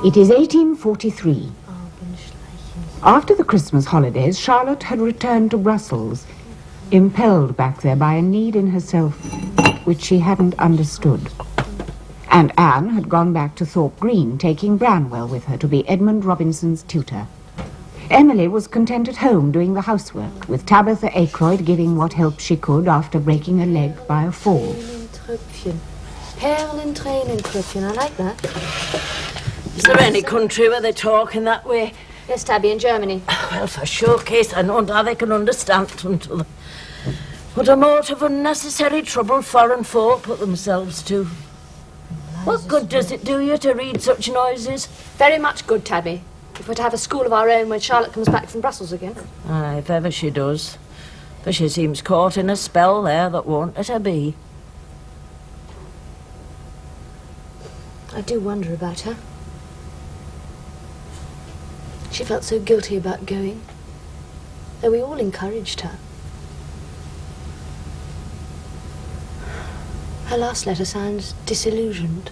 It is 1843. After the Christmas holidays, Charlotte had returned to Brussels, impelled back there by a need in herself which she hadn't understood. And Anne had gone back to Thorpe Green, taking Branwell with her to be Edmund Robinson's tutor. Emily was content at home doing the housework, with Tabitha Aykroyd giving what help she could after breaking a leg by a fall. Perlentränentröpfchen, I like that. Is there any country where they talk in that way? Yes, Tabby, in Germany. Well, for showcase, I know how they can understand until they put a mote of unnecessary trouble foreign folk put themselves to. What good does it do you to read such noises? Very much good, Tabby. If we're to have a school of our own when Charlotte comes back from Brussels again. Aye, if ever she does. For she seems caught in a spell there that won't let her be. I do wonder about her. She felt so guilty about going, though we all encouraged her. Her last letter sounds disillusioned.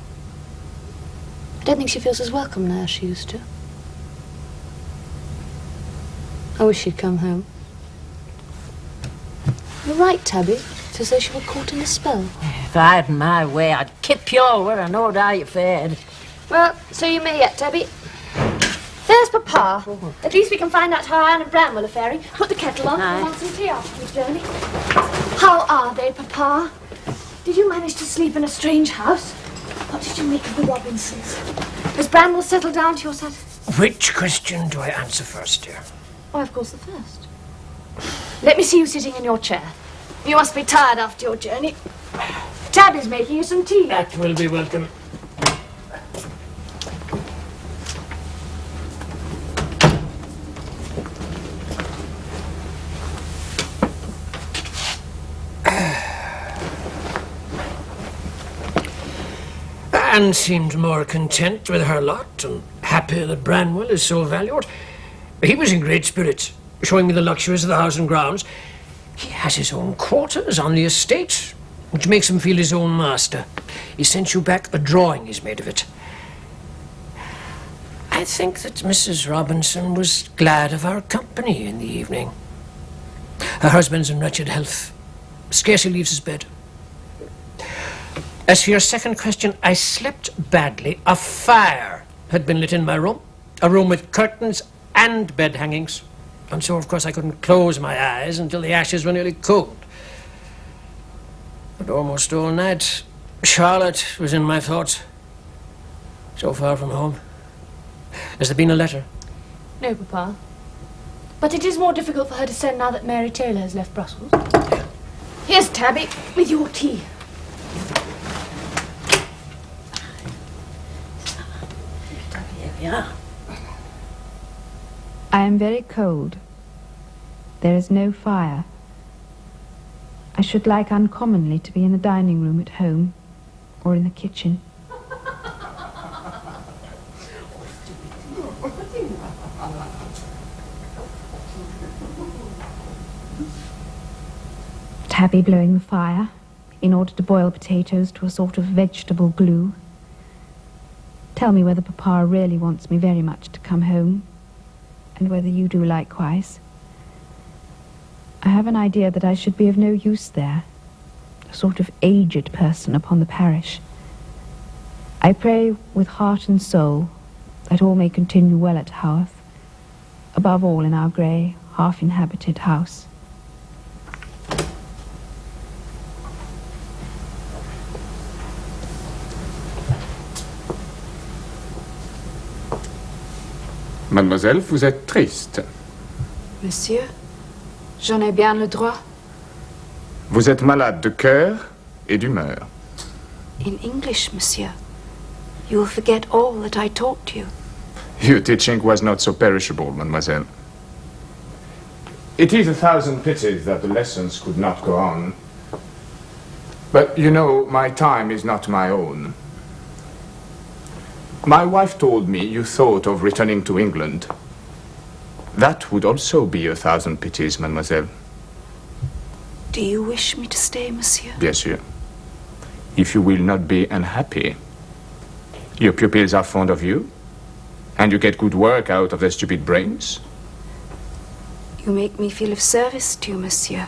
I don't think she feels as welcome now as she used to. I wish she'd come home. You're right, Tabby. It's as though she were caught in a spell. If I had my way, I'd kip you all where I knowed how you fared. Well, so you may yet, Tabby. There's Papa. Oh. At least we can find out how Anne and Branwell are faring. Put the kettle on and want some tea after your journey. How are they, Papa? Did you manage to sleep in a strange house? What did you make of the Robinsons? Has Branwell settled down to your satisfaction? Which question do I answer first, dear? Oh, of course, the first. Let me see you sitting in your chair. You must be tired after your journey. Tabby's making you some tea. That will be welcome. Anne seemed more content with her lot and happy that Branwell is so valued. He was in great spirits, showing me the luxuries of the house and grounds. He has his own quarters on the estate, which makes him feel his own master. He sent you back a drawing he's made of it. I think that Mrs. Robinson was glad of our company in the evening. Her husband's in wretched health, scarcely leaves his bed. As for your second question, I slept badly. A fire had been lit in my room, a room with curtains and bed hangings. And so, of course, I couldn't close my eyes until the ashes were nearly cold. But almost all night, Charlotte was in my thoughts. So far from home. Has there been a letter? No, Papa. But it is more difficult for her to send now that Mary Taylor has left Brussels. Here's Tabby, with your tea. Here we are. I am very cold. There is no fire. I should like uncommonly to be in the dining room at home, or in the kitchen. Tabby blowing the fire in order to boil potatoes to a sort of vegetable glue. Tell me whether Papa really wants me very much to come home, and whether you do likewise. I have an idea that I should be of no use there, a sort of aged person upon the parish. I pray with heart and soul that all may continue well at Haworth, above all in our grey, half-inhabited house. Mademoiselle, vous êtes triste. Monsieur, j'en ai bien le droit. Vous êtes malade de cœur et d'humeur. In English, monsieur. You will forget all that I taught you. Your teaching was not so perishable, mademoiselle. It is 1,000 pities that the lessons could not go on. But, you know, my time is not my own. My wife told me you thought of returning to England. That would also be 1,000 pities, mademoiselle. Do you wish me to stay, monsieur? Bien sûr. If you will not be unhappy. Your pupils are fond of you. And you get good work out of their stupid brains. You make me feel of service to you, monsieur.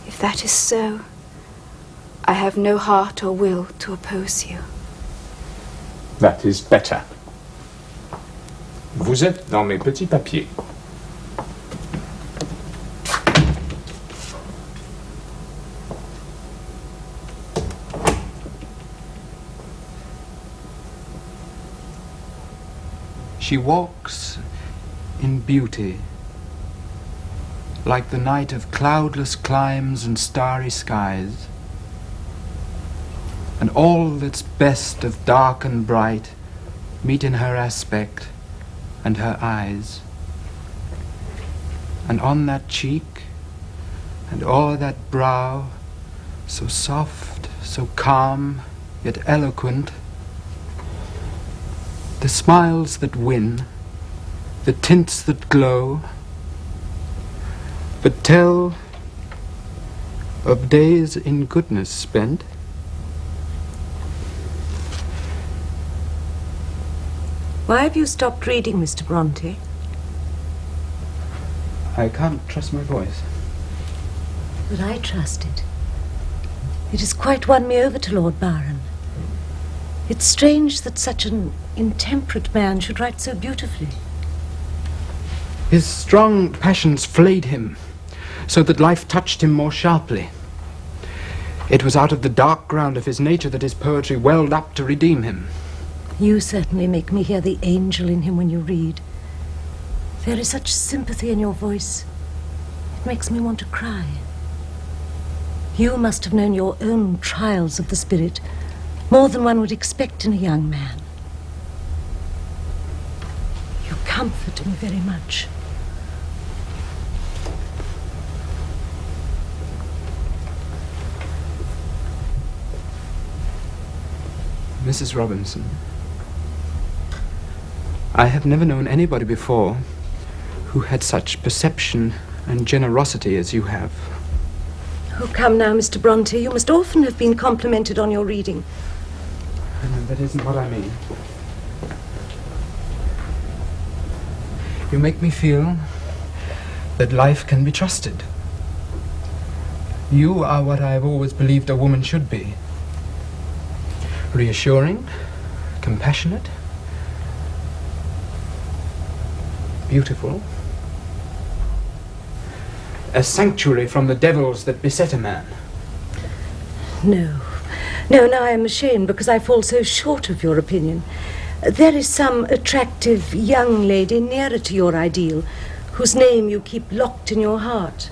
If that is so, I have no heart or will to oppose you. That is better. Vous êtes dans mes petits papiers. She walks in beauty, like the night of cloudless climes and starry skies. And all that's best of dark and bright meet in her aspect and her eyes. And on that cheek and o'er that brow, so soft, so calm, yet eloquent, the smiles that win, the tints that glow, but tell of days in goodness spent. Why have you stopped reading, Mr. Bronte? I can't trust my voice. But I trust it. It has quite won me over to Lord Byron. It's strange that such an intemperate man should write so beautifully. His strong passions flayed him, so that life touched him more sharply. It was out of the dark ground of his nature that his poetry welled up to redeem him. You certainly make me hear the angel in him when you read. There is such sympathy in your voice. It makes me want to cry. You must have known your own trials of the spirit, more than one would expect in a young man. You comfort me very much. Mrs. Robinson, I have never known anybody before who had such perception and generosity as you have. Oh, come now, Mr. Bronte. You must often have been complimented on your reading. No, that isn't what I mean. You make me feel that life can be trusted. You are what I have always believed a woman should be. Reassuring, compassionate, beautiful. A sanctuary from the devils that beset a man. No, now I am ashamed because I fall so short of your opinion. There is some attractive young lady nearer to your ideal, whose name you keep locked in your heart.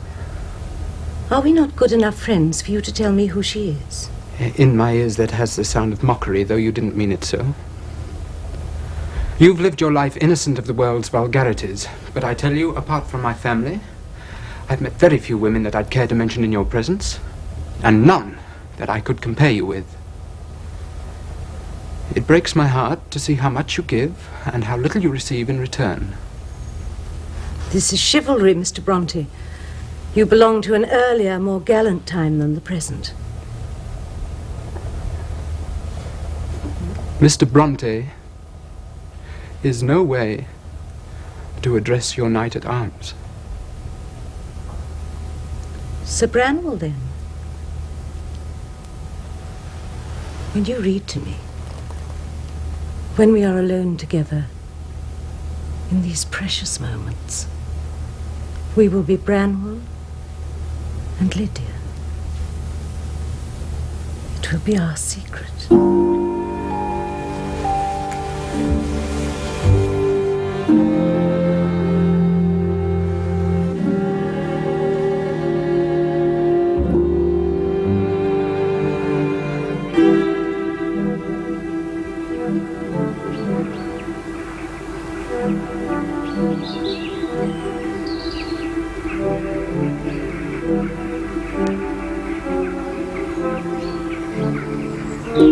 Are we not good enough friends for you to tell me who she is? In my ears that has the sound of mockery, though you didn't mean it so. You've lived your life innocent of the world's vulgarities, but I tell you, apart from my family, I've met very few women that I'd care to mention in your presence, and none that I could compare you with. It breaks my heart to see how much you give and how little you receive in return. This is chivalry, Mr. Bronte. You belong to an earlier, more gallant time than the present. Mr. Bronte is no way to address your knight at arms. Sir Branwell, then. When you read to me, when we are alone together, in these precious moments, we will be Branwell and Lydia. It will be our secret.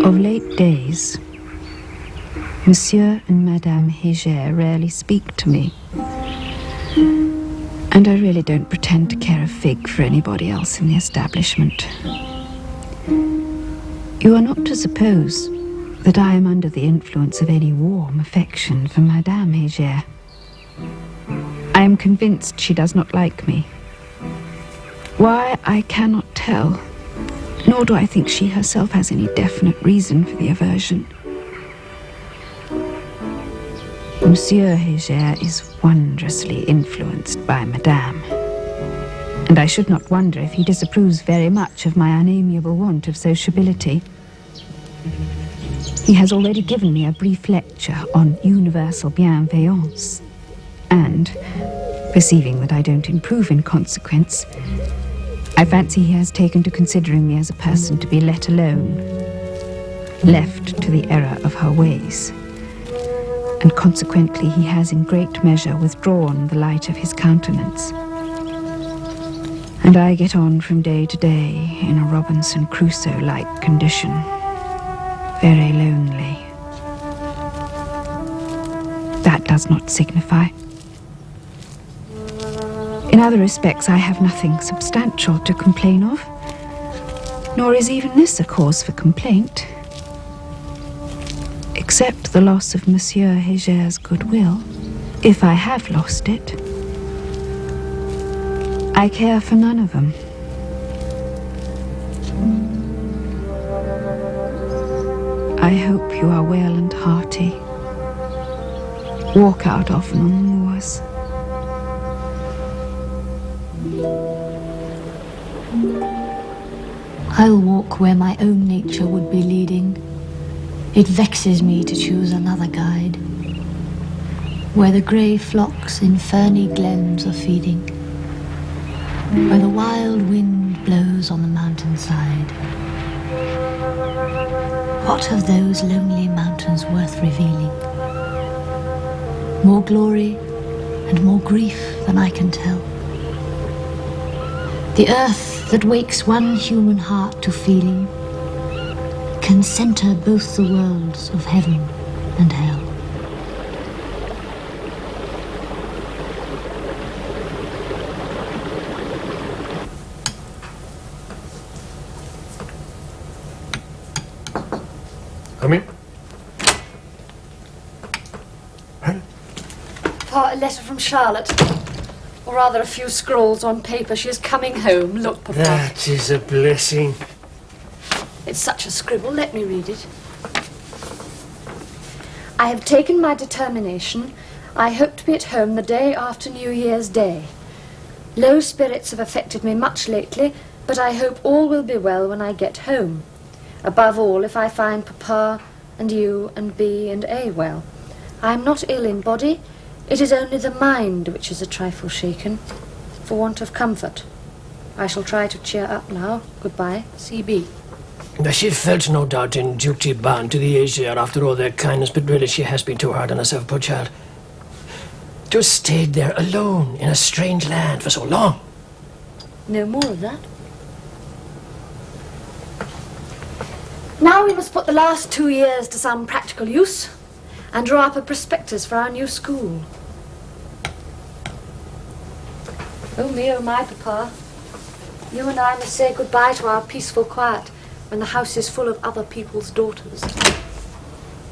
Of late days, Monsieur and Madame Heger rarely speak to me. And I really don't pretend to care a fig for anybody else in the establishment. You are not to suppose that I am under the influence of any warm affection for Madame Heger. I am convinced she does not like me. Why, I cannot tell, nor do I think she herself has any definite reason for the aversion. Monsieur Heger is wondrously influenced by Madame, and I should not wonder if he disapproves very much of my unamiable want of sociability. He has already given me a brief lecture on universal bienveillance, and, perceiving that I don't improve in consequence, I fancy he has taken to considering me as a person to be let alone, left to the error of her ways, and consequently he has in great measure withdrawn the light of his countenance. And I get on from day to day in a Robinson Crusoe-like condition, very lonely. That does not signify. In other respects, I have nothing substantial to complain of, nor is even this a cause for complaint, except the loss of Monsieur Heger's goodwill. If I have lost it, I care for none of them. I hope you are well and hearty. Walk out often on the moors. I'll walk where my own nature would be leading. It vexes me to choose another guide. Where the grey flocks in ferny glens are feeding, where the wild wind blows on the mountainside. What of those lonely mountains worth revealing? More glory and more grief than I can tell. The earth that wakes one human heart to feeling can centre both the worlds of heaven and hell. Come in. A letter from Charlotte. Or rather, a few scrawls on paper. She is coming home. Look, Papa. That is a blessing. It's such a scribble. Let me read it. I have taken my determination. I hope to be at home the day after New Year's Day. Low spirits have affected me much lately, but I hope all will be well when I get home. Above all, if I find Papa and you and B and A well. I am not ill in body. It is only the mind which is a trifle shaken, for want of comfort. I shall try to cheer up now. Goodbye, C.B. She felt no doubt in duty bound to the Asia after all their kindness, but really she has been too hard on herself, poor child. To have stayed there alone in a strange land for so long. No more of that. Now we must put the last 2 years to some practical use and draw up a prospectus for our new school. Oh me, oh my, Papa. You and I must say goodbye to our peaceful quiet when the house is full of other people's daughters.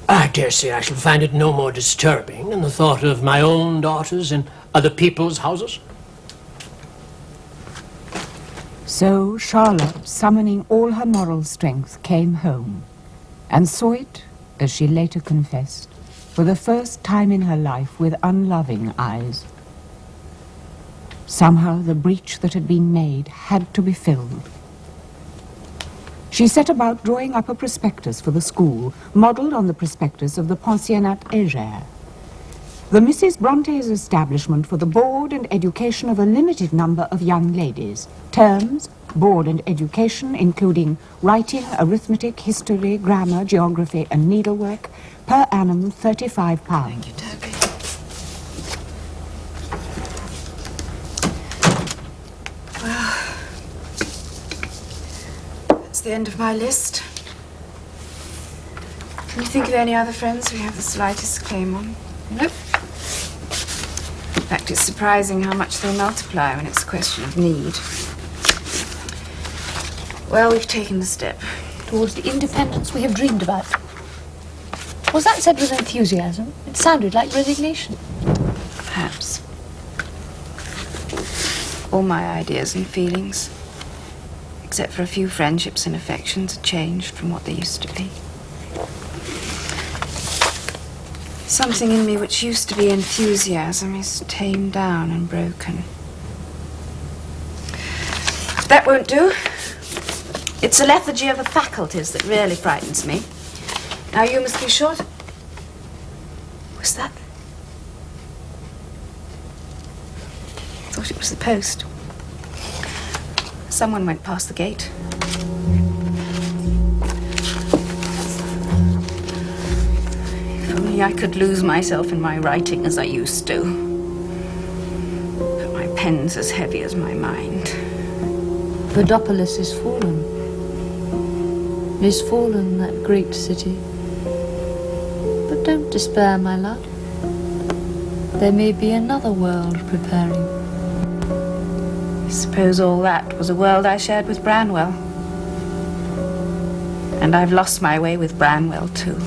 I dare say I shall find it no more disturbing than the thought of my own daughters in other people's houses. So Charlotte, summoning all her moral strength, came home and saw it, as she later confessed, for the first time in her life with unloving eyes. Somehow the breach that had been made had to be filled. She set about drawing up a prospectus for the school, modelled on the prospectus of the Pensionnat Heger. The Mrs. Brontes' establishment for the board and education of a limited number of young ladies. Terms, board and education, including writing, arithmetic, history, grammar, geography, and needlework, per annum £35. Thank you, Toby. Well, that's the end of my list. Can you think of any other friends we have the slightest claim on? Nope. In fact, it's surprising how much they multiply when it's a question of need. Well, we've taken the step. Towards the independence we have dreamed about. Was that said with enthusiasm? It sounded like resignation. Perhaps. All my ideas and feelings, except for a few friendships and affections, are changed from what they used to be. Something in me which used to be enthusiasm is tamed down and broken. That won't do. It's a lethargy of the faculties that really frightens me. Now you must be sure to... Was that... I thought it was the post. Someone went past the gate. If only I could lose myself in my writing as I used to. But my pen's as heavy as my mind. Verdopolis is fallen. Is fallen, that great city. But don't despair, my love. There may be another world preparing. I suppose all that was a world I shared with Branwell. And I've lost my way with Branwell, too.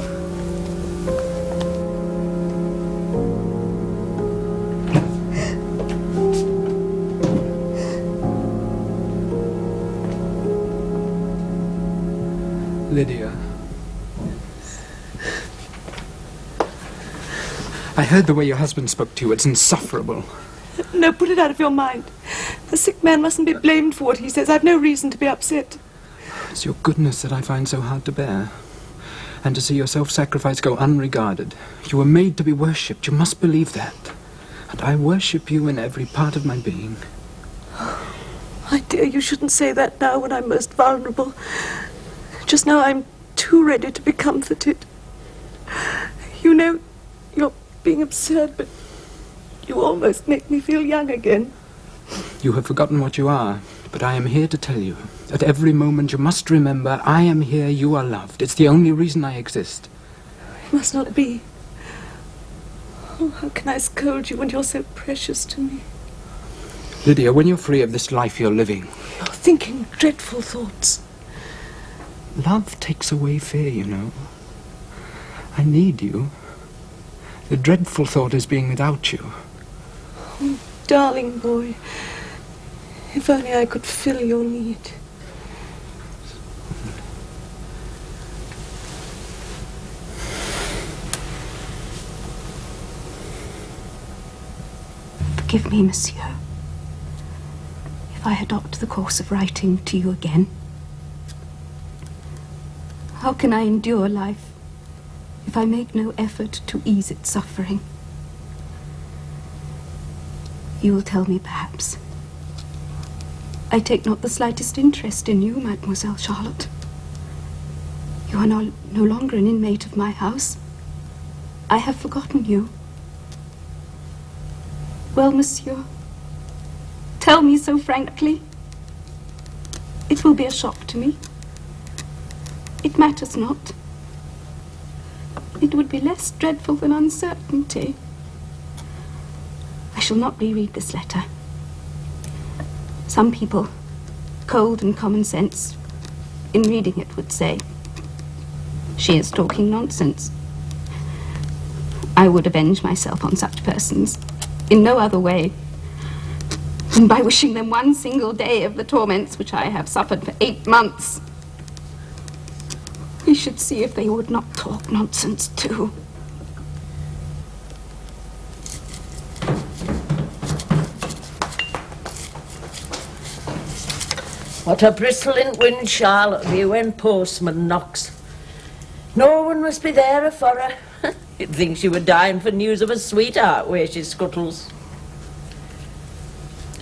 Lydia. I heard the way your husband spoke to you. It's insufferable. No, put it out of your mind. The sick man mustn't be blamed for what he says. I've no reason to be upset. It's your goodness that I find so hard to bear. And to see your self-sacrifice go unregarded. You were made to be worshipped. You must believe that. And I worship you in every part of my being. My dear, you shouldn't say that now when I'm most vulnerable. Just now I'm too ready to be comforted. You know, you're being absurd, but you almost make me feel young again. You have forgotten what you are, but I am here to tell you. At every moment you must remember, I am here, you are loved. It's the only reason I exist. It must not be. Oh, how can I scold you when you're so precious to me? Lydia, when you're free of this life you're living... You're thinking dreadful thoughts. Love takes away fear, you know. I need you. The dreadful thought is being without you. Oh, darling boy. If only I could fill your need. Forgive me, monsieur, if I adopt the course of writing to you again. How can I endure life if I make no effort to ease its suffering? You will tell me, perhaps, I take not the slightest interest in you, Mademoiselle Charlotte. You are no longer an inmate of my house. I have forgotten you. Well, monsieur, tell me so frankly. It will be a shock to me. It matters not. It would be less dreadful than uncertainty. I shall not reread this letter. Some people, cold and common sense, in reading it would say, she is talking nonsense. I would avenge myself on such persons in no other way than by wishing them one single day of the torments which I have suffered for 8 months. We should see if they would not talk nonsense too. What a bristling wind, Charlotte, be when postman knocks. No one must be there for her. You'd think she were dying for news of a sweetheart where she scuttles.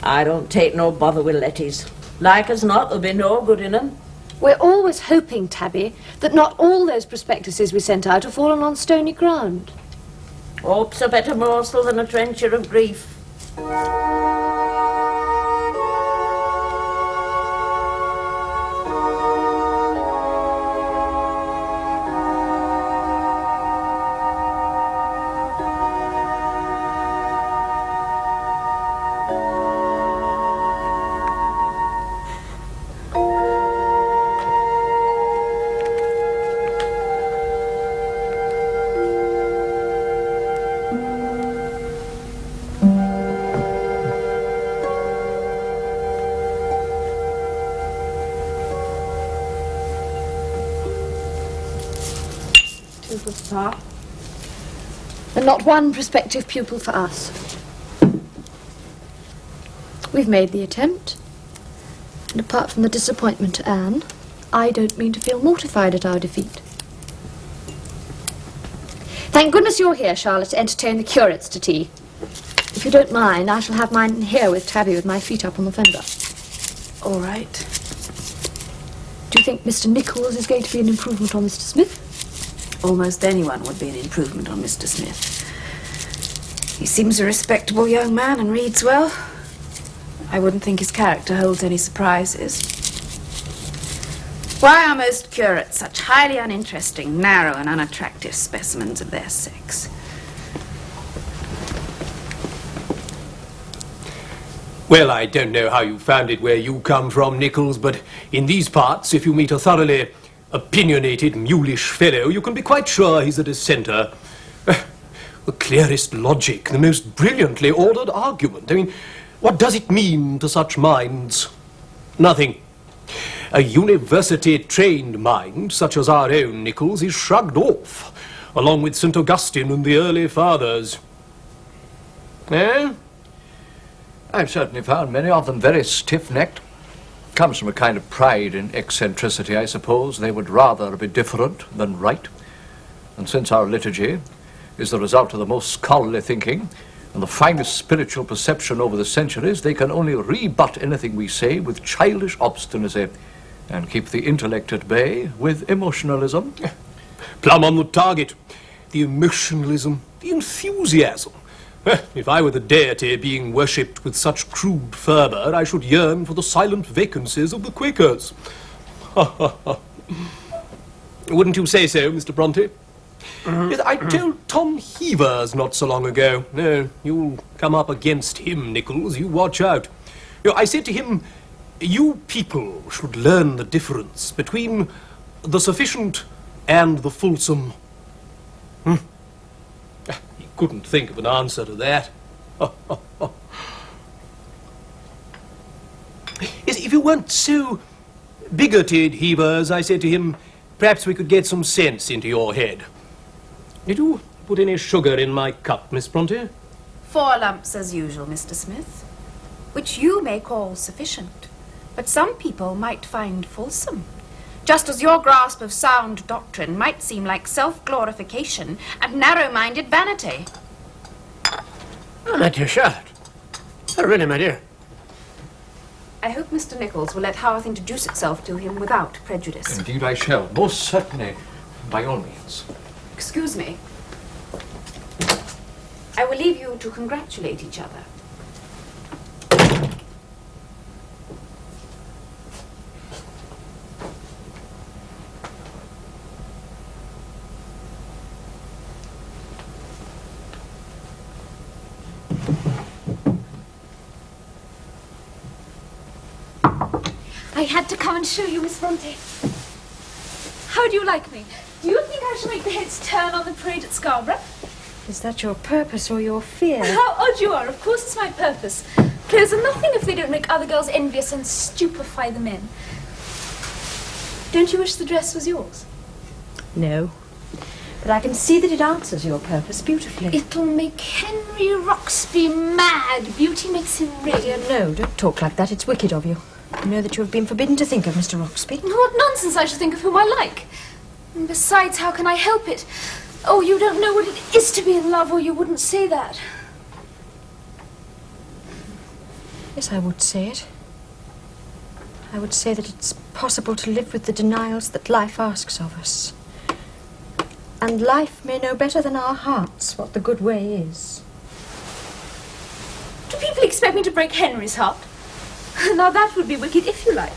I don't take no bother with letties. Like as not, there'll be no good in 'em. We're always hoping, Tabby, that not all those prospectuses we sent out have fallen on stony ground. Hope's a better morsel than a trencher of grief. pupil, Papa. And not one prospective pupil for us. We've made the attempt. And apart from the disappointment to Anne, I don't mean to feel mortified at our defeat. Thank goodness you're here, Charlotte, to entertain the curates to tea. If you don't mind, I shall have mine here with Tabby with my feet up on the fender. All right. Do you think Mr. Nichols is going to be an improvement on Mr. Smith? Almost anyone would be an improvement on Mr. Smith. He seems a respectable young man and reads well. I wouldn't think his character holds any surprises. Why are most curates such highly uninteresting, narrow and unattractive specimens of their sex? Well, I don't know how you found it where you come from, Nichols, but in these parts, if you meet a thoroughly opinionated, mulish fellow, you can be quite sure he's a dissenter. The clearest logic, the most brilliantly ordered argument. I mean, what does it mean to such minds? Nothing. A university-trained mind, such as our own, Nichols, is shrugged off, along with St. Augustine and the early fathers. Eh? I've certainly found many of them very stiff-necked. Comes from a kind of pride in eccentricity, I suppose. They would rather be different than right. And since our liturgy is the result of the most scholarly thinking and the finest spiritual perception over the centuries, they can only rebut anything we say with childish obstinacy and keep the intellect at bay with emotionalism. Plumb on the target. The emotionalism, the enthusiasm. If I were the deity being worshipped with such crude fervour, I should yearn for the silent vacancies of the Quakers. Wouldn't you say so, Mr. Bronte? Yes, I told Tom Heavers not so long ago. No, you'll come up against him, Nichols. You watch out. I said to him, you people should learn the difference between the sufficient and the fulsome. He couldn't think of an answer to that. Yes, if you weren't so bigoted, Heavers, I said to him, perhaps we could get some sense into your head. Did you put any sugar in my cup, Miss Bronte? 4 lumps as usual, Mr. Smith, which you may call sufficient, but some people might find fulsome. Just as your grasp of sound doctrine might seem like self-glorification and narrow-minded vanity. Oh, my dear Charlotte. Oh, really, my dear. I hope Mr. Nichols will let Haworth introduce itself to him without prejudice. Indeed I shall, most certainly, by all means. Excuse me. I will leave you to congratulate each other. I had to come and show you, Miss Bronte. How do you like me? Do you think I shall make the heads turn on the parade at Scarborough? Is that your purpose or your fear? How odd you are. Of course it's my purpose. Clothes are nothing if they don't make other girls envious and stupefy the men. Don't you wish the dress was yours? No. But I can see that it answers your purpose beautifully. It'll make Henry Roxby mad. Beauty makes him rave. Dear, no, don't talk like that. It's wicked of you. You know that you have been forbidden to think of Mr. Roxby. What nonsense. I shall think of whom I like. And besides, how can I help it? Oh, you don't know what it is to be in love, or you wouldn't say that. Yes, I would say it. I would say that it's possible to live with the denials that life asks of us. And life may know better than our hearts what the good way is. Do people expect me to break Henry's heart? Now that would be wicked, if you like.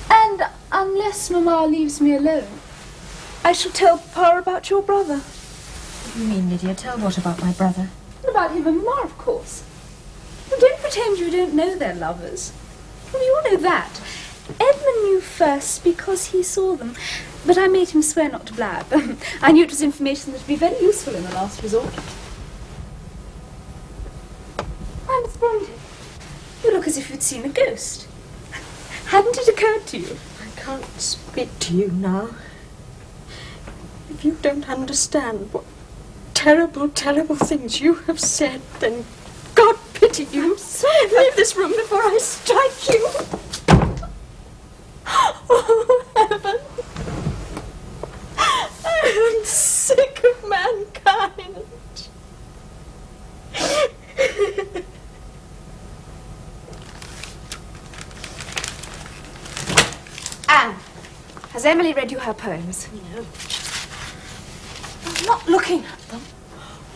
And unless Mamma leaves me alone, I shall tell Papa about your brother. What do you mean, Lydia? Tell what about my brother? About him and Mamma, of course. Well, don't pretend you don't know they're lovers. Well, you all know that. Edmund knew first because he saw them, but I made him swear not to blab. I knew it was information that would be very useful in the last resort. I'm Miss Bronte. You look as if you'd seen a ghost. Hadn't it occurred to you? I can't speak to you now. If you don't understand what terrible, terrible things you have said, then God pity you. Leave this room before I strike you. Oh, heaven. I am sick of mankind. Anne, has Emily read you her poems? No. I'm not looking at them.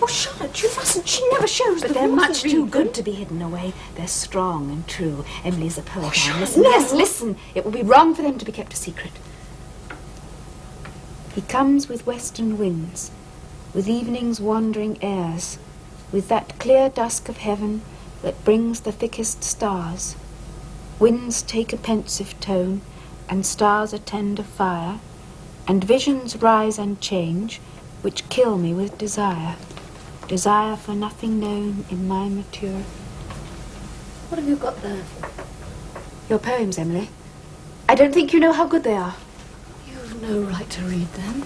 Oh, Charlotte, you mustn't. She never shows But the they're rules much to too read good them. to be hidden away. They're strong and true. Emily's a poet. Anne. Charlotte, Listen, no. yes, listen. It will be wrong for them to be kept a secret. He comes with western winds, with evening's wandering airs, with that clear dusk of heaven that brings the thickest stars. Winds take a pensive tone, and stars a tender fire, and visions rise and change, which kill me with desire. Desire for nothing known in my mature. What have you got there? Your poems, Emily. I don't think you know how good they are. You've no right to read them.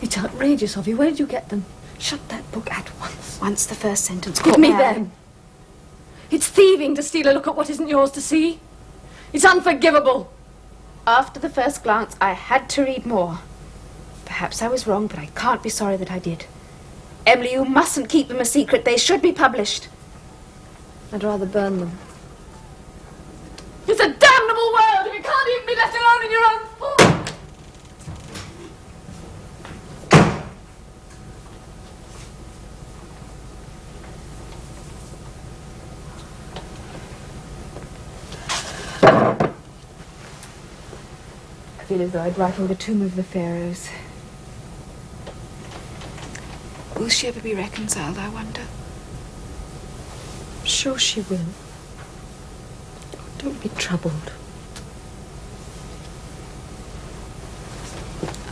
It's outrageous of you. Where did you get them? Shut that book at once. Once the first sentence Give caught me my eye. them. It's thieving to steal a look at what isn't yours to see. It's unforgivable. After the first glance, I had to read more. Perhaps I was wrong, but I can't be sorry that I did. Emily, you mustn't keep them a secret. They should be published. I'd rather burn them. It's a damnable world if you can't even be left alone in your own thoughts. I feel as though I'd rifle the tomb of the pharaohs. Will she ever be reconciled, I wonder? Sure she will. Don't be troubled.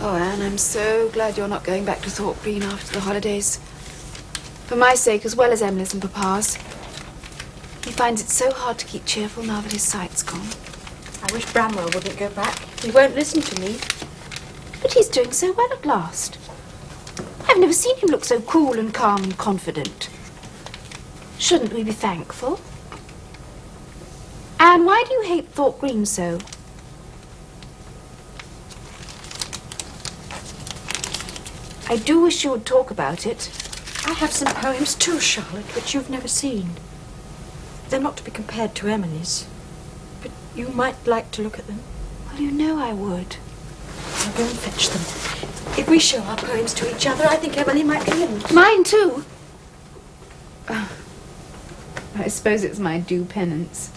Oh, Anne, I'm so glad you're not going back to Thorpe Green after the holidays. For my sake, as well as Emily's and Papa's. He finds it so hard to keep cheerful now that his sight's gone. I wish Bramwell wouldn't go back. He won't listen to me. But he's doing so well at last. I've never seen him look so cool and calm and confident. Shouldn't we be thankful? Anne, why do you hate Thorpe Green so? I do wish you would talk about it. I have some poems too, Charlotte, which you've never seen. They're not to be compared to Emily's, but you might like to look at them. Well, you know I would. I'll go and fetch them. If we show our poems to each other, I think Emily might be in. Mine too. I suppose it's my due penance.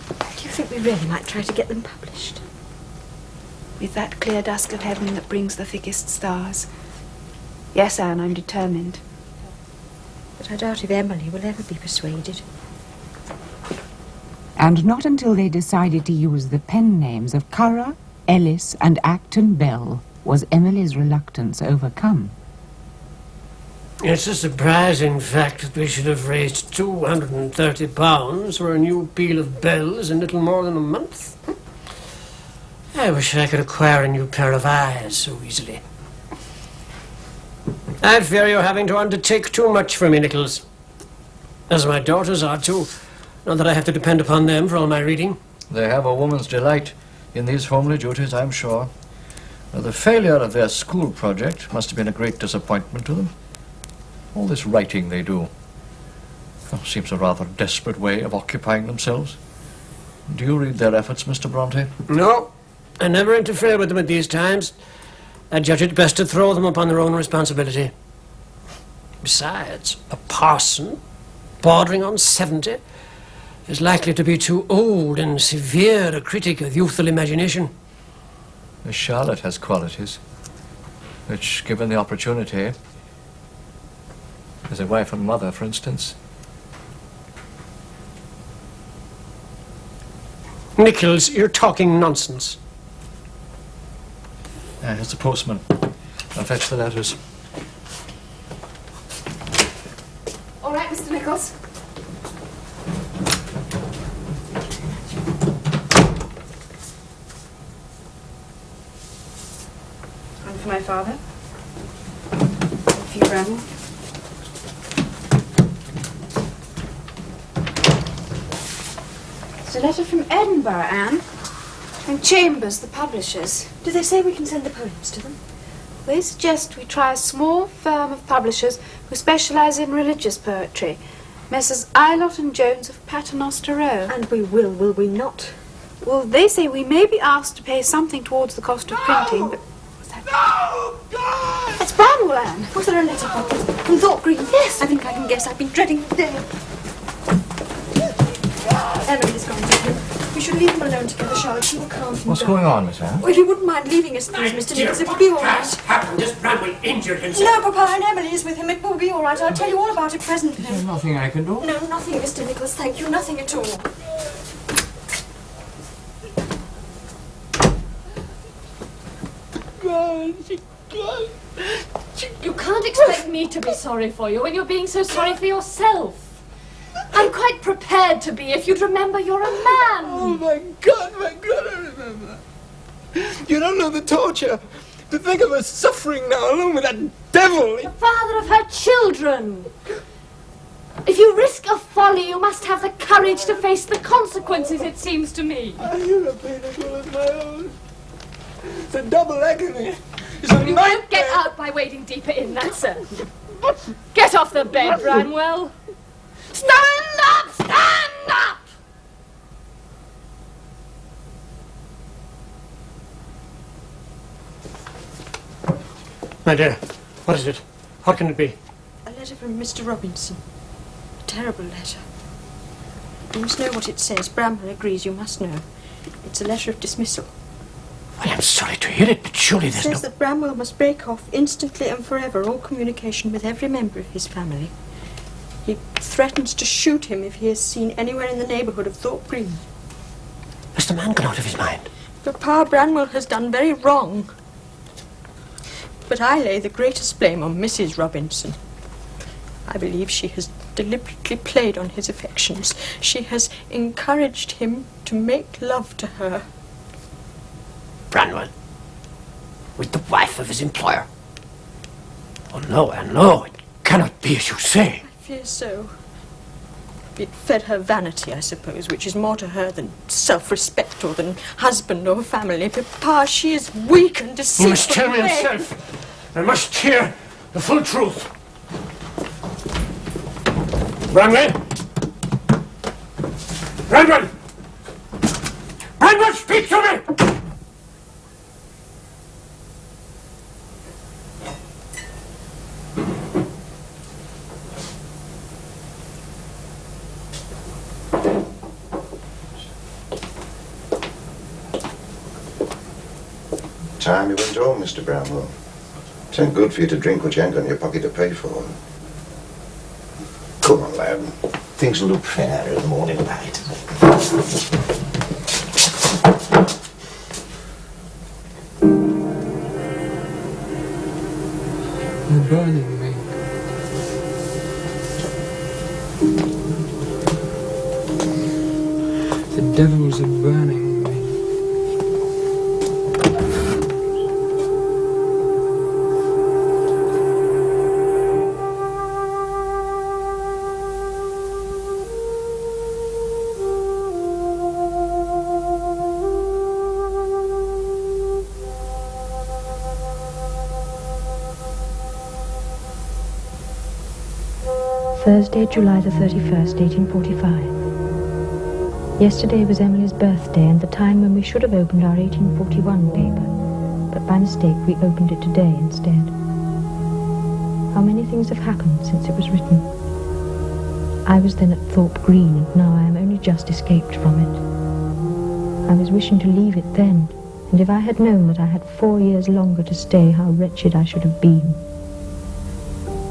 Do you think we really might try to get them published? With that clear dusk of heaven that brings the thickest stars. Yes, Anne, I'm determined. But I doubt if Emily will ever be persuaded. And not until they decided to use the pen names of Currer, Ellis, and Acton Bell was Emily's reluctance overcome. It's a surprising fact that we should have raised £230 for a new peal of bells in little more than a month. I wish I could acquire a new pair of eyes so easily. I fear you're having to undertake too much for me, Nichols. As my daughters are too. Not that I have to depend upon them for all my reading. They have a woman's delight in these homely duties, I'm sure. Now, the failure of their school project must have been a great disappointment to them. All this writing they do seems a rather desperate way of occupying themselves. Do you read their efforts, Mr. Bronte? No, I never interfere with them at these times. I judge it best to throw them upon their own responsibility. Besides, a parson, bordering on 70, is likely to be too old and severe a critic of youthful imagination. Miss Charlotte has qualities which, given the opportunity, as a wife and mother, for instance. Nichols, you're talking nonsense. Here's the postman. I'll fetch the letters. All right, Mr. Nichols. One for my father, for you, Bramwell. It's a letter from Edinburgh, Anne. From Chambers, the publishers. Do they say we can send the poems to them? They suggest we try a small firm of publishers who specialise in religious poetry. Messrs. Ilott and Jones of Paternoster Row. And we will we not? Well, they say we may be asked to pay something towards the cost of printing, but... What's that? No! God! That's Bramwell, Anne. Was there a letter from Thorpe Green? Yes. I think I can guess. I've been dreading the day. Emily's gone to him. We should leave them alone together, Charlotte. She will calm him What's down. going on, Miss Anne? Well, if you wouldn't mind leaving us, please, Mr. Nichols, it will be all right. What has happened? Has Bramwell injured himself? No, Papa, and Emily is with him. It will be all right. I'll tell you all about it presently. There's nothing I can do. No, nothing, Mr. Nichols. Thank you. Nothing at all. You can't expect me to be sorry for you when you're being so sorry for yourself. I'm quite prepared to be if you'd remember you're a man. Oh, my God, I remember. You don't know the torture. To think of her suffering now along with that devil. The father of her children. If you risk a folly, you must have the courage to face the consequences, it seems to me. You're a pain as well as my own. It's a double agony. It's a You won't get out by wading deeper in, that's certain. Get off the bed, Branwell. Stand up! Stand up! My dear, what is it? What can it be? A letter from Mr. Robinson. A terrible letter. You must know what it says. Bramwell agrees you must know. It's a letter of dismissal. I am sorry to hear it, but surely It there's says that Bramwell must break off instantly and forever all communication with every member of his family. He threatens to shoot him if he is seen anywhere in the neighbourhood of Thorpe Green. Has the man gone out of his mind? Papa, Branwell has done very wrong. But I lay the greatest blame on Mrs. Robinson. I believe she has deliberately played on his affections. She has encouraged him to make love to her. Branwell? With the wife of his employer? Oh, no, Anne, no. It cannot be as you say. I fear so. It fed her vanity, I suppose, which is more to her than self-respect or than husband or family. Papa, she is weak and deceitful. You must tell me yourself. I must hear the full truth. Branwell? Branwell! Branwell, speak to me! Time you went home, Mr. Bramwell. It ain't good for you to drink what you ain't got in your pocket to pay for. Come on, lad. Things will look fair in the morning light. They're burning me. The devils are burning me. Thursday, July the 31st, 1845. Yesterday was Emily's birthday and the time when we should have opened our 1841 paper, but by mistake we opened it today instead. How many things have happened since it was written. I was then at Thorpe Green and now I am only just escaped from it. I was wishing to leave it then, and if I had known that I had 4 years longer to stay, how wretched I should have been.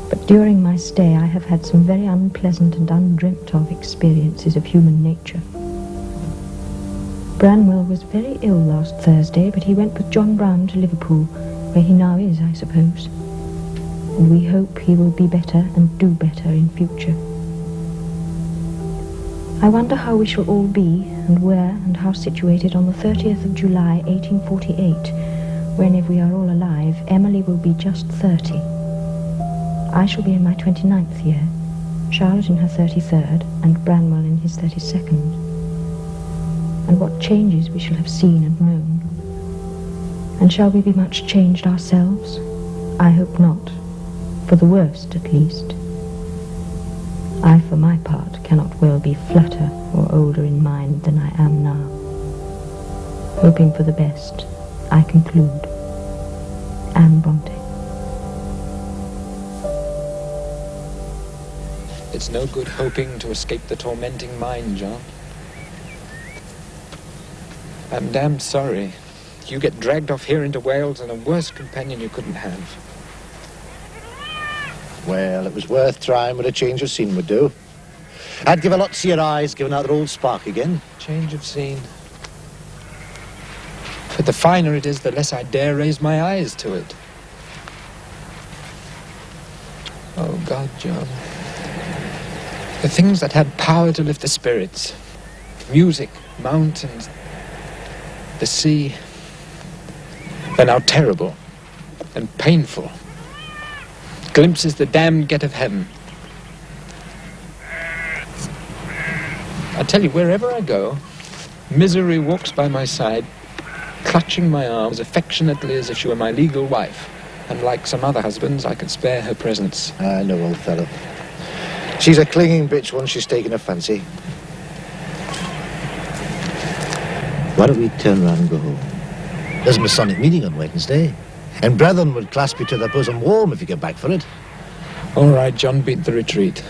But during my stay I have had some very unpleasant and undreamt of experiences of human nature. Branwell was very ill last Thursday, but he went with John Brown to Liverpool, where he now is, I suppose. And we hope he will be better and do better in future. I wonder how we shall all be, and where, and how situated on the 30th of July, 1848, when, if we are all alive, Emily will be just 30. I shall be in my 29th year, Charlotte in her 33rd, and Branwell in his 32nd. And what changes we shall have seen and known. And shall we be much changed ourselves? I hope not, for the worst at least. I, for my part, cannot well be flatter or older in mind than I am now. Hoping for the best, I conclude. Anne Bronte. It's no good hoping to escape the tormenting mind, John. I'm damned sorry. You get dragged off here into Wales and a worse companion you couldn't have. Well, it was worth trying what a change of scene would do. I'd give a lot to see your eyes giving out their old spark again. Change of scene. But the finer it is, the less I dare raise my eyes to it. Oh, God, John. The things that had power to lift the spirits. Music, mountains, the sea. They're now terrible and painful. Glimpses the damned get of heaven. I tell you, wherever I go, misery walks by my side, clutching my arm as affectionately as if she were my legal wife. And like some other husbands, I could spare her presence. I know, old fellow. She's a clinging bitch once she's taken a fancy. Why don't we turn around and go home? There's a Masonic meeting on Wednesday, and brethren would clasp you to their bosom warm if you get back for it. All right, John, beat the retreat.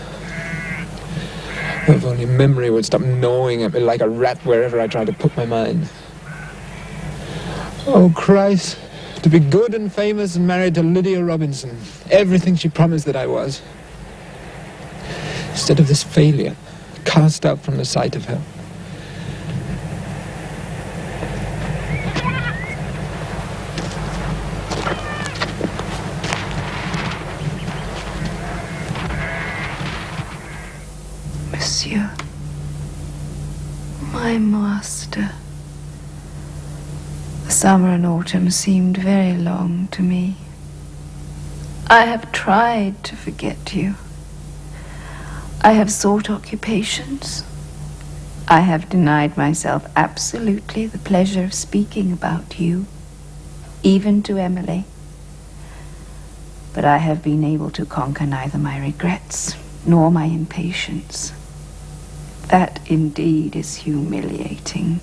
If only memory would stop gnawing at me like a rat wherever I try to put my mind. Oh, Christ, to be good and famous and married to Lydia Robinson. Everything she promised that I was. Instead of this failure, cast out from the sight of her. Monsieur, my master. The summer and autumn seemed very long to me. I have tried to forget you. I have sought occupations. I have denied myself absolutely the pleasure of speaking about you, even to Emily. But I have been able to conquer neither my regrets nor my impatience. That indeed is humiliating.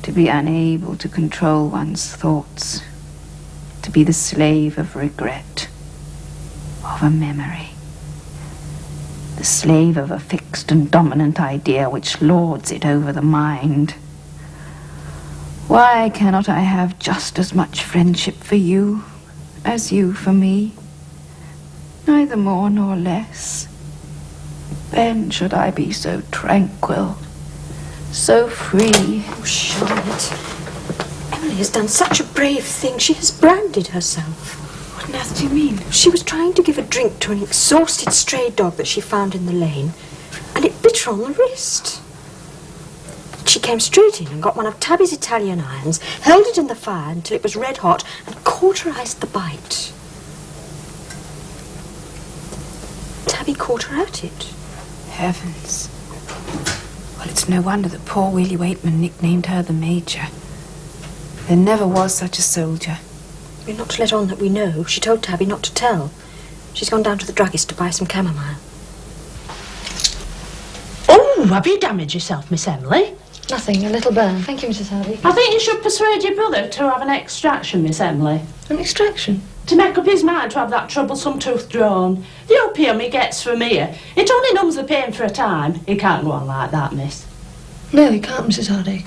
To be unable to control one's thoughts, to be the slave of regret, of a memory, the slave of a fixed and dominant idea which lords it over the mind. Why cannot I have just as much friendship for you as you for me? Neither more nor less. Then should I be so tranquil, so free. Oh, Charlotte. Emily has done such a brave thing. She has branded herself. What on earth do you mean? She was trying to give a drink to an exhausted stray dog that she found in the lane, and it bit her on the wrist. She came straight in and got one of Tabby's Italian irons, held it in the fire until it was red hot, and cauterized the bite. Tabby caught her at it. Heavens. Well, it's no wonder that poor Willie Waitman nicknamed her the Major. There never was such a soldier. We're not to let on that we know. She told Tabby not to tell. She's gone down to the druggist to buy some chamomile. Oh, have you damaged yourself, Miss Emily? Nothing, a little burn. Thank you, Mrs. Hardy. I think you should persuade your brother to have an extraction, Miss Emily. An extraction? To make up his mind to have that troublesome tooth drawn. The opium he gets from here, it only numbs the pain for a time. He can't go on like that, miss. No, he can't, Mrs. Hardy.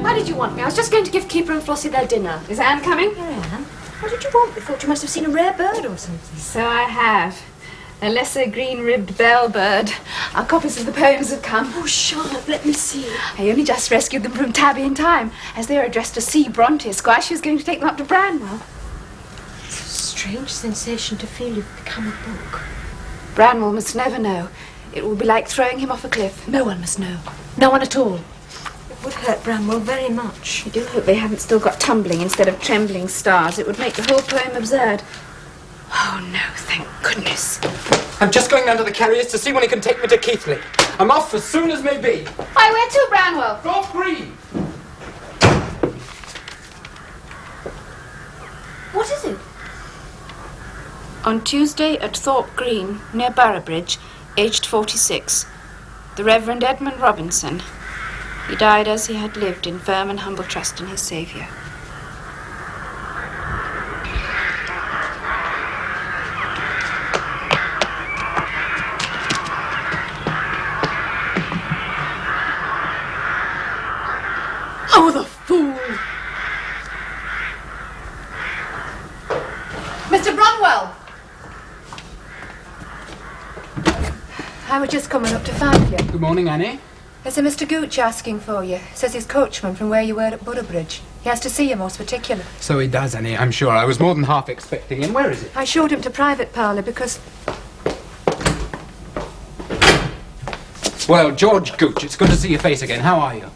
Why did you want me? I was just going to give Keeper and Flossie their dinner. Is Anne coming? Here I am. What did you want? We thought you must have seen a rare bird or something. So I have. A lesser green-ribbed bellbird. Our copies of the poems have come. Oh, Charlotte, let me see. I only just rescued them from Tabby in time. As they were addressed to C. Bronte, Esquire, she was going to take them up to Branwell. It's a strange sensation to feel you've become a book. Branwell must never know. It will be like throwing him off a cliff. No one must know. No one at all. It would hurt Bramwell very much. I do hope they haven't still got tumbling instead of trembling stars. It would make the whole poem absurd. Oh, no, thank goodness. I'm just going down to the carriers to see when he can take me to Keighley. I'm off as soon as may be. Hi, where to, Branwell? Thorpe Green. What is it? On Tuesday at Thorpe Green, near Boroughbridge, aged 46. The Reverend Edmund Robinson. He died as he had lived, in firm and humble trust in his Saviour. Oh, the fool! Mr. Bronwell! I was just coming up to find you. Good morning, Annie. There's a Mr. Gooch asking for you. Says he's coachman from where you were at Boroughbridge. He has to see you most particular. So he does, Annie, I'm sure. I was more than half expecting him. Where is he? I showed him to private parlour because... Well, George Gooch, it's good to see your face again. How are you?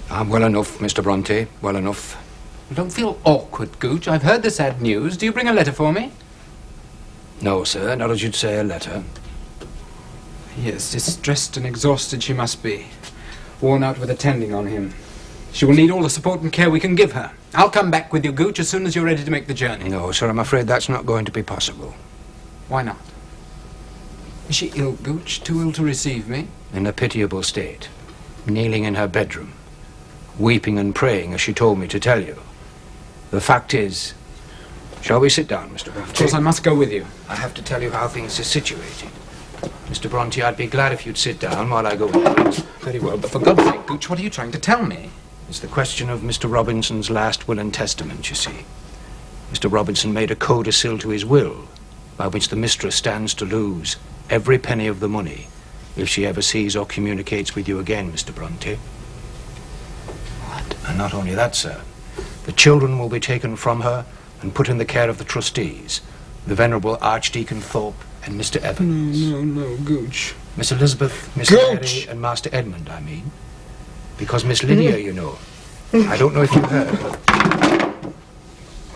I'm well enough, Mr. Bronte. Well enough. Don't feel awkward, Gooch. I've heard the sad news. Do you bring a letter for me? No, sir. Not as you'd say a letter. Yes, distressed and exhausted she must be. Worn out with attending on him. She will need all the support and care we can give her. I'll come back with you, Gooch, as soon as you're ready to make the journey. No, sir. I'm afraid that's not going to be possible. Why not? Is she ill, Gooch? Too ill to receive me? In a pitiable state. Kneeling in her bedroom. Weeping and praying, as she told me to tell you. The fact is... Shall we sit down, Mr. Bronte? Of course, I must go with you. I have to tell you how things are situated. Mr. Bronte, I'd be glad if you'd sit down while I go. Very well, but for God's sake, Gooch, what are you trying to tell me? It's the question of Mr. Robinson's last will and testament, you see. Mr. Robinson made a codicil to his will, by which the mistress stands to lose every penny of the money if she ever sees or communicates with you again, Mr. Bronte. What? And not only that, sir. The children will be taken from her and put in the care of the trustees, the Venerable Archdeacon Thorpe and Mr. Evans. No, Gooch. Miss Elizabeth, Miss Mary, and Master Edmund, I mean. Because Miss Lydia, you know, I don't know if you heard, but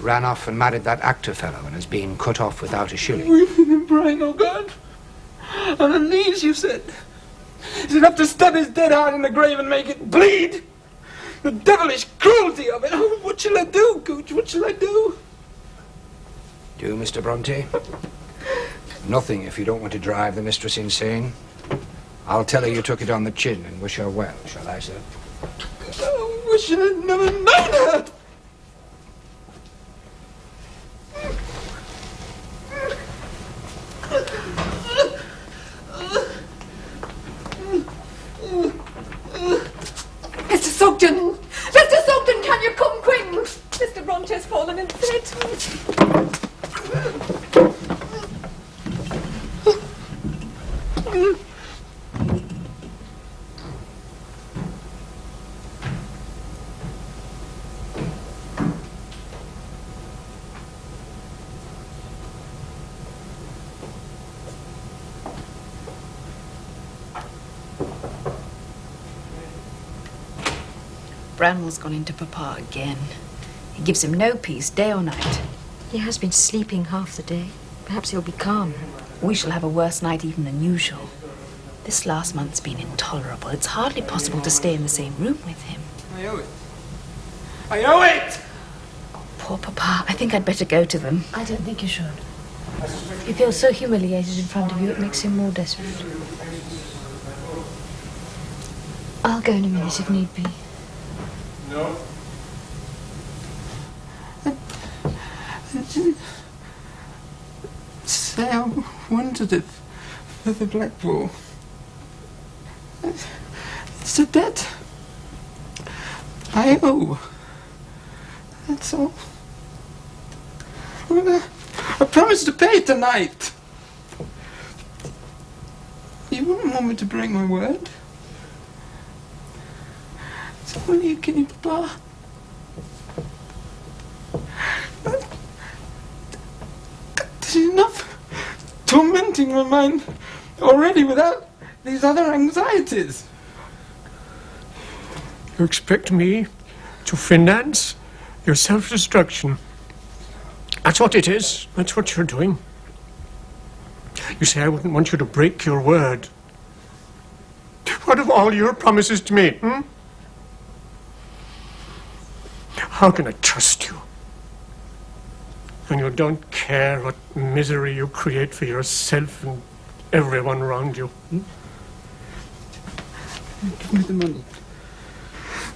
ran off and married that actor fellow and has been cut off without a shilling. Weeping and praying, oh God. On her knees, you said. Is enough to stab his dead heart in the grave and make it bleed? The devilish cruelty of it. Oh, what shall I do, Gooch? What shall I do? Do, Mr. Bronte? Nothing if you don't want to drive the mistress insane. I'll tell her you took it on the chin and wish her well, shall I, sir? I wish I'd never known her. Mr. Sugden! Mr. Sugden, can you come quick? Mr. Bronte's fallen in fit. Branwell's gone into Papa again. He gives him no peace, day or night. He has been sleeping half the day. Perhaps he'll be calm. We shall have a worse night even than usual. This last month's been intolerable. It's hardly possible to stay in the same room with him. I owe it. I owe it! Poor Papa. I think I'd better go to them. I don't think you should. He feels so humiliated in front of you, it makes him more desperate. I'll go in a minute if need be. No. I didn't say I wanted it for the Blackpool. It's a debt I owe. That's all. I promised to pay tonight. You wouldn't want me to break my word. It's only a guinea, Papa. There's enough tormenting my mind already without these other anxieties. You expect me to finance your self-destruction? That's what it is. That's what you're doing. You say I wouldn't want you to break your word. What of all your promises to me, How can I trust you when you don't care what misery you create for yourself and everyone around you? Give me the money.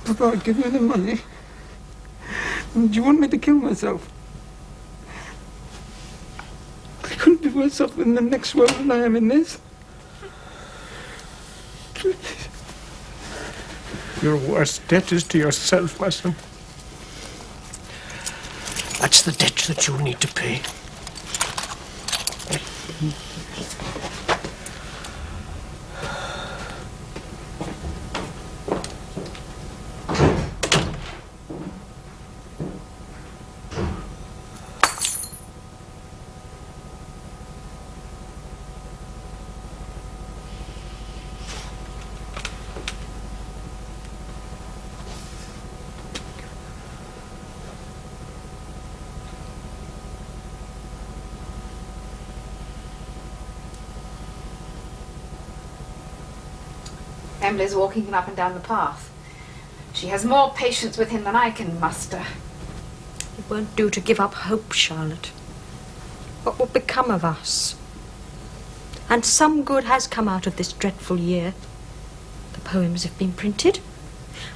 Papa, give me the money. Do you want me to kill myself? I couldn't be worse off in the next world than I am in this. Please. Your worst debt is to yourself, my son. That's the debt that you need to pay. Emily's walking him up and down the path. She has more patience with him than I can muster. It won't do to give up hope, Charlotte. What will become of us? And some good has come out of this dreadful year. The poems have been printed.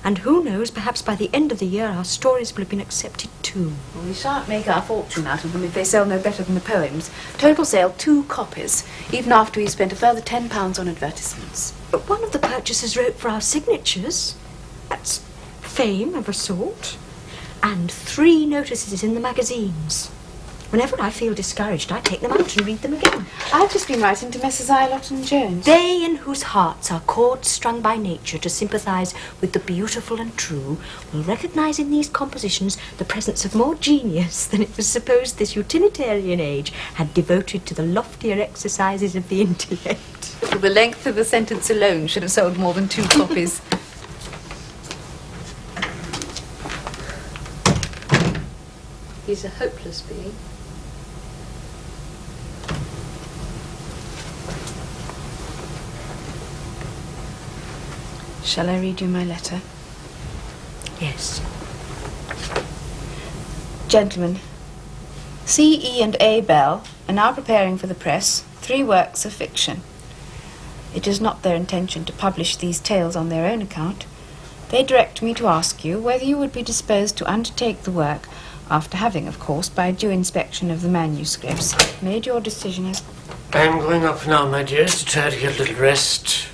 And who knows, perhaps by the end of the year our stories will have been accepted too. Well, we shan't make our fortune out of them if they sell no better than the poems. Total sale 2 copies, even after we spent a further £10 on advertisements. But one of the purchasers wrote for our signatures. That's fame of a sort. And 3 notices in the magazines. Whenever I feel discouraged, I take them out and read them again. I've just been writing to Messrs. Ilott and Jones. They in whose hearts are chords strung by nature to sympathise with the beautiful and true will recognise in these compositions the presence of more genius than it was supposed this utilitarian age had devoted to the loftier exercises of the intellect. The length of the sentence alone should have sold more than 2 copies. He's a hopeless being. Shall I read you my letter? Yes. Gentlemen, C, E and A Bell are now preparing for the press 3 works of fiction. It is not their intention to publish these tales on their own account. They direct me to ask you whether you would be disposed to undertake the work after having, of course, by due inspection of the manuscripts, made your decision as... I'm going up now, my dears, to try to get a little rest.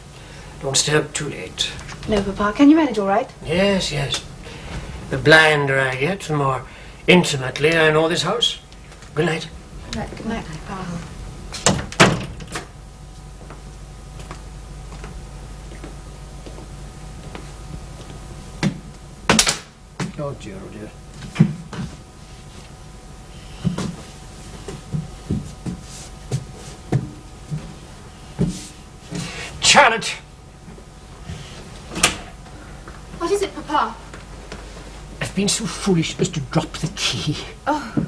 Don't stay up too late. No, Papa, can you manage all right? Yes, yes. The blinder I get, the more intimately I know this house. Good night. Good night, Papa. Oh dear, oh dear. Charlotte! What is it, Papa? I've been so foolish as to drop the key. Oh.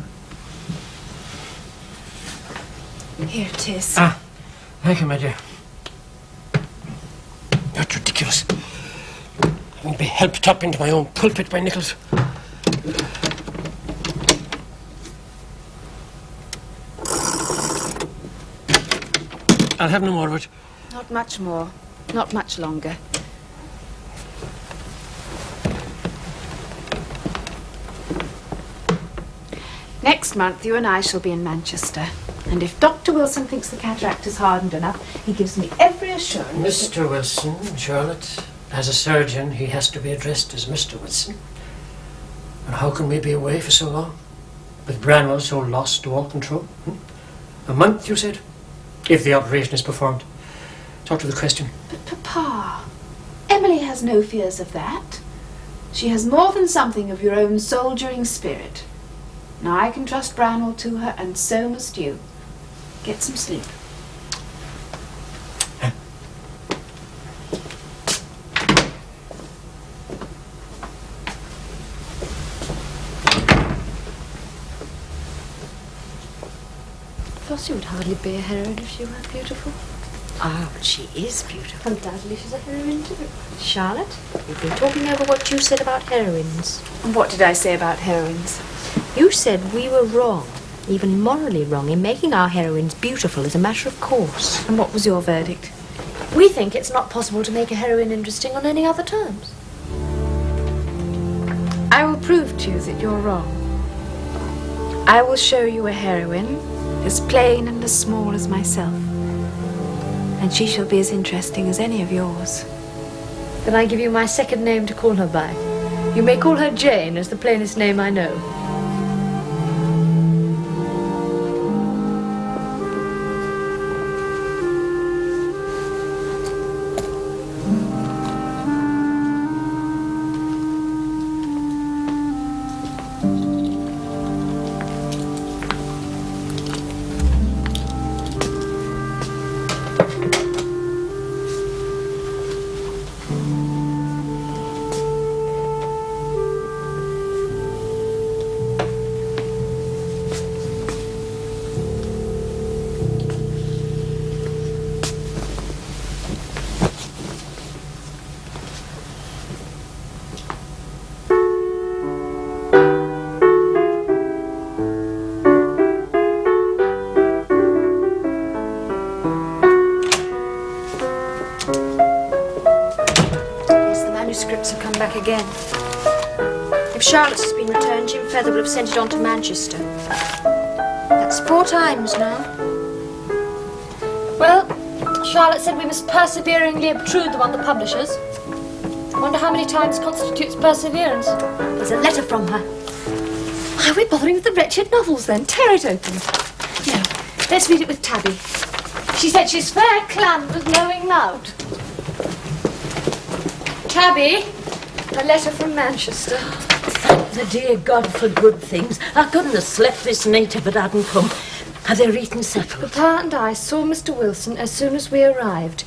Here it is. Ah, thank you, my dear. That's ridiculous. I'm going to be helped up into my own pulpit by Nichols. I'll have no more of it. Not much more. Not much longer. Next month, you and I shall be in Manchester. And if Dr. Wilson thinks the cataract is hardened enough, he gives me every assurance... Mr. Wilson, Charlotte, as a surgeon, he has to be addressed as Mr. Wilson. And how can we be away for so long? With Branwell so lost to all control? A month, you said? If the operation is performed. It's out of the question. But Papa, Emily has no fears of that. She has more than something of your own soldiering spirit. Now I can trust Branwell to her, and so must you. Get some sleep. Flossie would hardly be a heroine if she weren't beautiful. Ah, but she is beautiful. Undoubtedly she's a heroine too. Charlotte, you've been talking over what you said about heroines. And what did I say about heroines? You said we were wrong, even morally wrong, in making our heroines beautiful as a matter of course. And what was your verdict? We think it's not possible to make a heroine interesting on any other terms. I will prove to you that you're wrong. I will show you a heroine as plain and as small as myself. And she shall be as interesting as any of yours. Then I give you my second name to call her by. You may call her Jane, as the plainest name I know. Manuscripts have come back again. If Charlotte's has been returned, Jim Feather will have sent it on to Manchester. That's 4 times now. Well, Charlotte said we must perseveringly obtrude them on the publishers. I wonder how many times constitutes perseverance. There's a letter from her. Why are we bothering with the wretched novels then? Tear it open. No, let's read it with Tabby. She said she's fair clammed with knowing loud. Tabby, a letter from Manchester. Thank the dear God for good things. I couldn't have slept this night if it hadn't come. Have they written settled? Papa and I saw Mr. Wilson as soon as we arrived.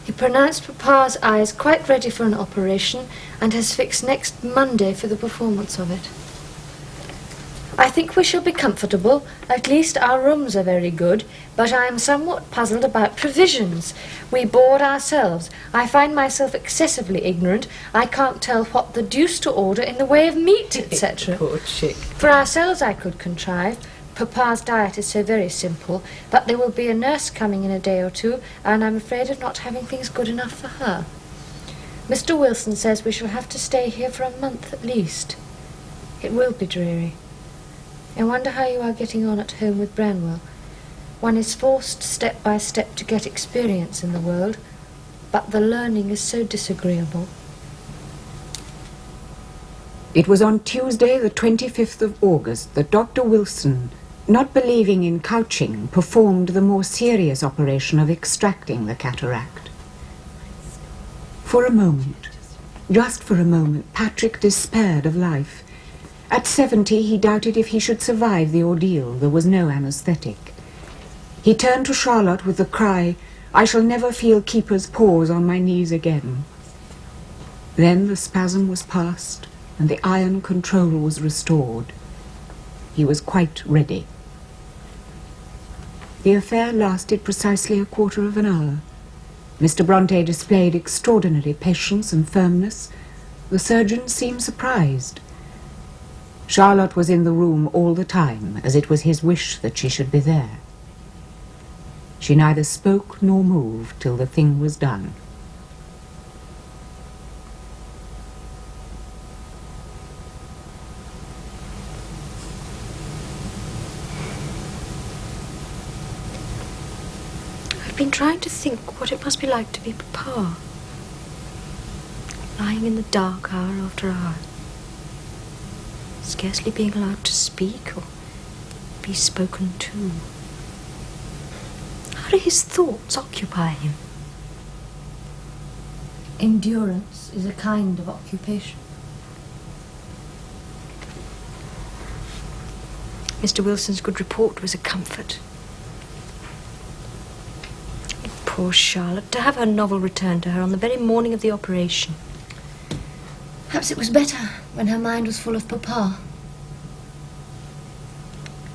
He pronounced Papa's eyes quite ready for an operation and has fixed next Monday for the performance of it. I think we shall be comfortable. At least our rooms are very good, but I am somewhat puzzled about provisions. We board ourselves. I find myself excessively ignorant. I can't tell what the deuce to order in the way of meat, etc. Poor chick. For ourselves I could contrive. Papa's diet is so very simple, but there will be a nurse coming in a day or two, and I'm afraid of not having things good enough for her. Mr. Wilson says we shall have to stay here for a month at least. It will be dreary. I wonder how you are getting on at home with Branwell. One is forced step by step to get experience in the world, but the learning is so disagreeable. It was on Tuesday, the 25th of August, that Dr. Wilson, not believing in couching, performed the more serious operation of extracting the cataract. For a moment, just for a moment, Patrick despaired of life. At 70, he doubted if he should survive the ordeal. There was no anaesthetic. He turned to Charlotte with the cry, "I shall never feel keeper's paws on my knees again." Then the spasm was past, and the iron control was restored. He was quite ready. The affair lasted precisely a quarter of an hour. Mr. Bronte displayed extraordinary patience and firmness. The surgeon seemed surprised. Charlotte was in the room all the time, as it was his wish that she should be there. She neither spoke nor moved till the thing was done. I've been trying to think what it must be like to be Papa. Lying in the dark hour after hour. Scarcely being allowed to speak or be spoken to? How do his thoughts occupy him? Endurance is a kind of occupation. Mr. Wilson's good report was a comfort. Poor Charlotte, to have her novel returned to her on the very morning of the operation. Perhaps it was better when her mind was full of Papa.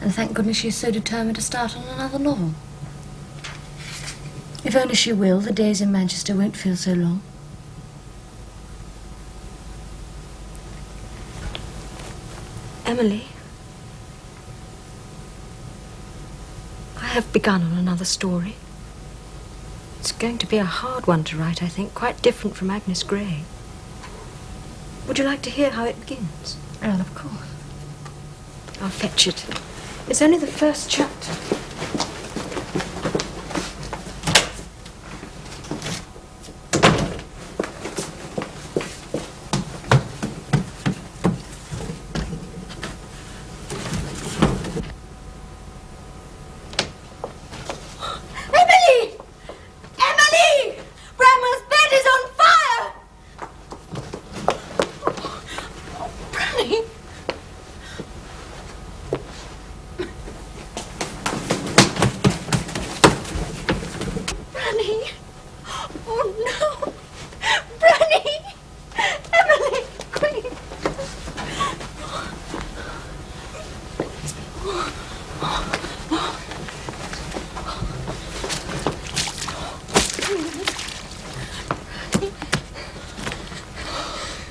And thank goodness she is so determined to start on another novel. If only she will, the days in Manchester won't feel so long. Emily, I have begun on another story. It's going to be a hard one to write, I think, quite different from Agnes Grey. Would you like to hear how it begins? Well, of course. I'll fetch it. It's only the first chapter.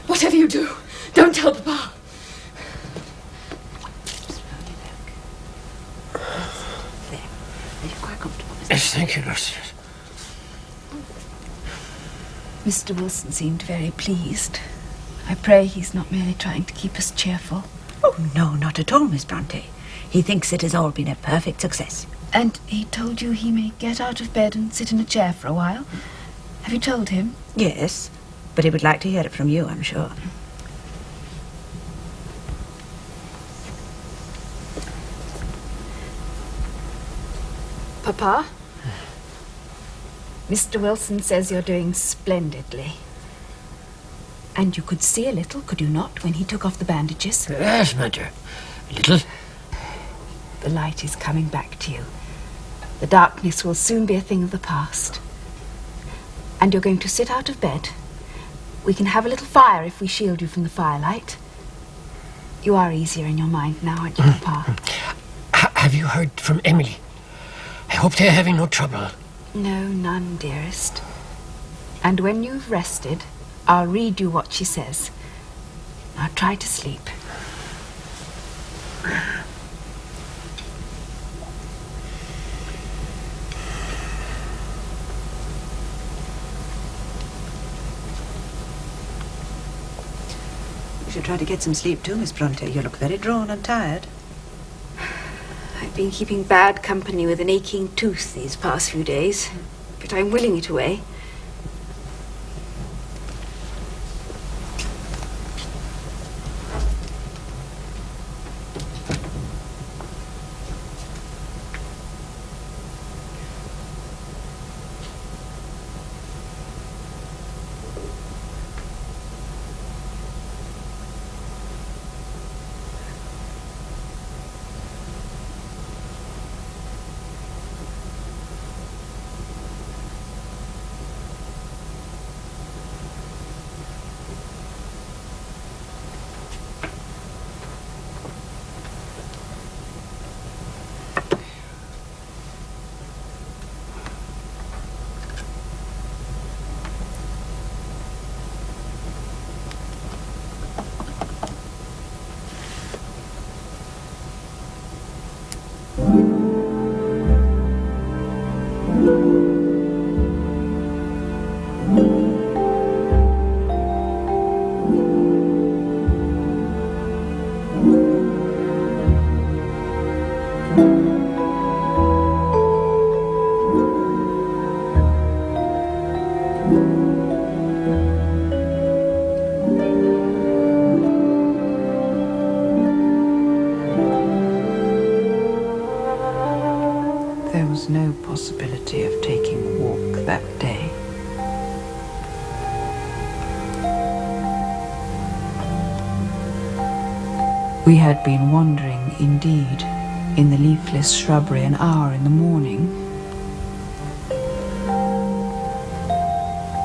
Whatever you do, don't tell Papa. Yes, thank you, nurse. Mr. Wilson seemed very pleased. I pray he's not merely trying to keep us cheerful. Oh, no, not at all, Miss Bronte. He thinks it has all been a perfect success. And he told you he may get out of bed and sit in a chair for a while? Have you told him? Yes, but he would like to hear it from you, I'm sure. Papa? Mr. Wilson says you're doing splendidly. And you could see a little, could you not, when he took off the bandages? Yes, my dear. A little. The light is coming back to you. The darkness will soon be a thing of the past. And you're going to sit out of bed. We can have a little fire if we shield you from the firelight. You are easier in your mind now, aren't you, Papa? Have you heard from Emily? I hope they're having no trouble. No, none, dearest. And when you've rested, I'll read you what she says. Now try to sleep. You should try to get some sleep too, Miss Bronte. You look very drawn and tired. I've been keeping bad company with an aching tooth these past few days, but I'm willing it away. was no possibility of taking a walk that day. We had been wandering, indeed, in the leafless shrubbery an hour in the morning.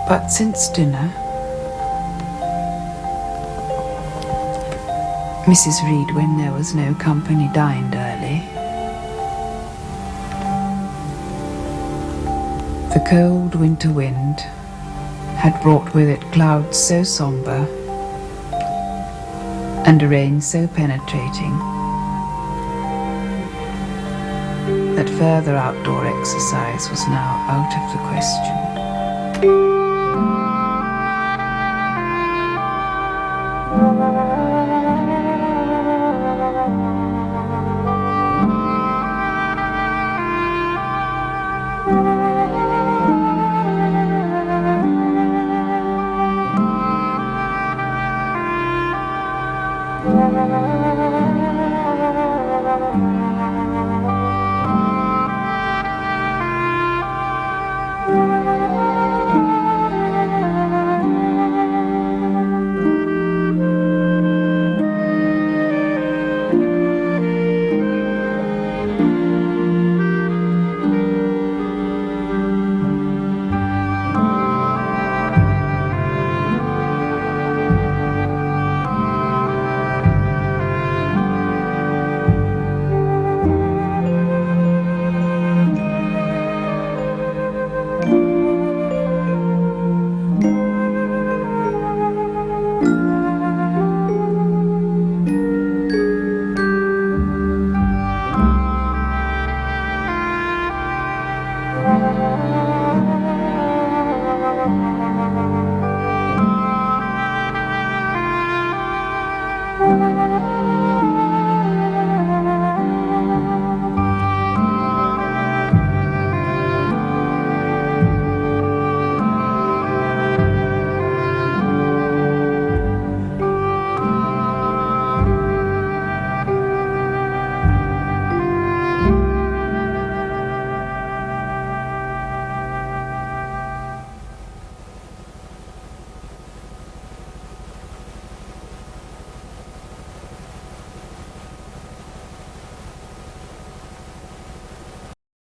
But since dinner, Mrs. Reed, when there was no company, dined early. The cold winter wind had brought with it clouds so sombre and a rain so penetrating that further outdoor exercise was now out of the question.